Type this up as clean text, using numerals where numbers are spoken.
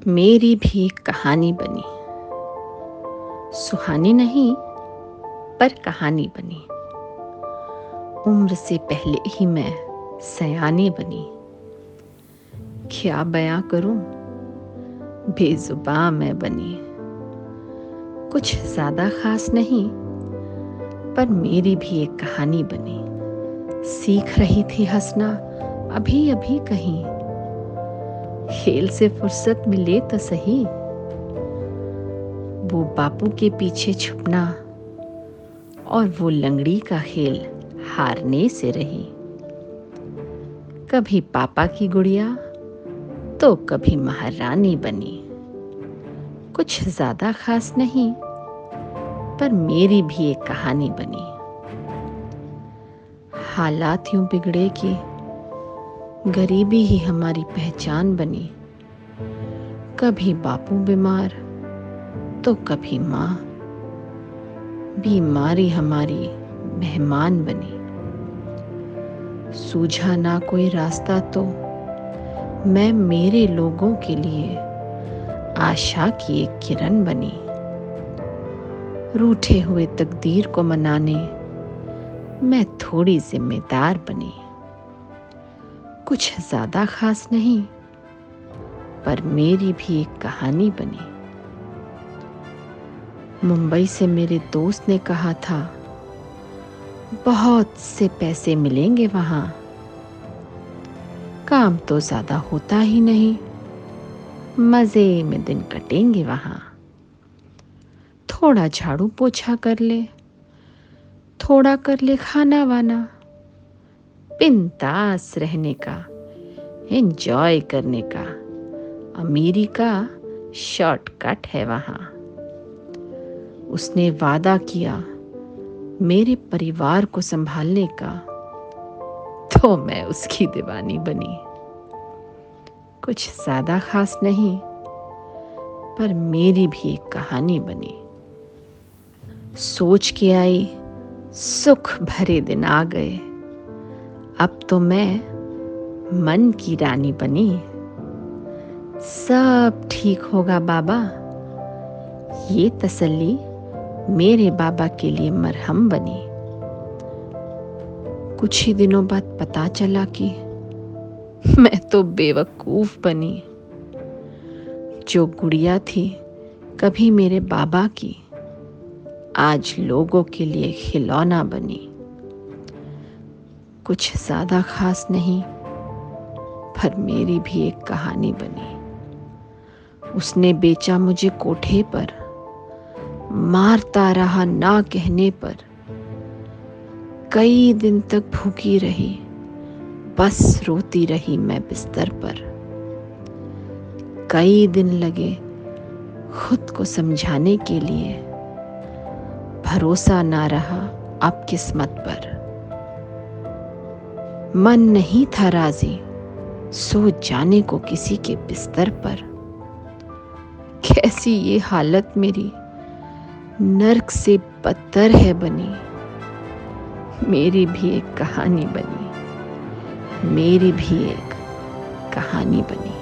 मेरी भी एक कहानी बनी। सुहानी नहीं, पर कहानी बनी। उम्र से पहले ही मैं सयानी बनी। क्या बयां करूं, बेजुबां मैं बनी। कुछ ज्यादा खास नहीं, पर मेरी भी एक कहानी बनी। सीख रही थी हंसना अभी अभी कहीं। खेल से फुर्सत मिले तो सही। वो बापू के पीछे छुपना और वो लंगड़ी का खेल हारने से रही। कभी पापा की गुड़िया तो कभी महारानी बनी। कुछ ज्यादा खास नहीं, पर मेरी भी एक कहानी बनी। हालात यूं बिगड़े कि गरीबी ही हमारी पहचान बनी। कभी बापू बीमार तो कभी माँ। बीमारी हमारी मेहमान बनी। सूझा ना कोई रास्ता तो मैं मेरे लोगों के लिए आशा की एक किरण बनी। रूठे हुए तकदीर को मनाने मैं थोड़ी जिम्मेदार बनी। कुछ ज्यादा खास नहीं, पर मेरी भी एक कहानी बनी। मुंबई से मेरे दोस्त ने कहा था, बहुत से पैसे मिलेंगे वहां। काम तो ज्यादा होता ही नहीं, मजे में दिन कटेंगे वहां। थोड़ा झाड़ू पोछा कर ले, थोड़ा कर ले खाना वाना। बिंदास रहने का, एंजॉय करने का अमीरी का शॉर्टकट है वहां। उसने वादा किया मेरे परिवार को संभालने का, तो मैं उसकी दीवानी बनी। कुछ ज्यादा खास नहीं, पर मेरी भी एक कहानी बनी। सोच के आई सुख भरे दिन आ गए। अब तो मैं मन की रानी बनी। सब ठीक होगा बाबा, ये तसल्ली मेरे बाबा के लिए मरहम बनी। कुछ ही दिनों बाद पता चला कि मैं तो बेवकूफ बनी। जो गुड़िया थी कभी मेरे बाबा की, आज लोगों के लिए खिलौना बनी। कुछ ज्यादा खास नहीं, पर मेरी भी एक कहानी बनी। उसने बेचा मुझे कोठे पर, मारता रहा ना कहने पर। कई दिन तक भूखी रही, बस रोती रही मैं बिस्तर पर। कई दिन लगे खुद को समझाने के लिए, भरोसा ना रहा अब किस्मत पर। मन नहीं था राजी सो जाने को किसी के बिस्तर पर। कैसी ये हालत मेरी नर्क से बदतर है बनी। मेरी भी एक कहानी बनी, मेरी भी एक कहानी बनी।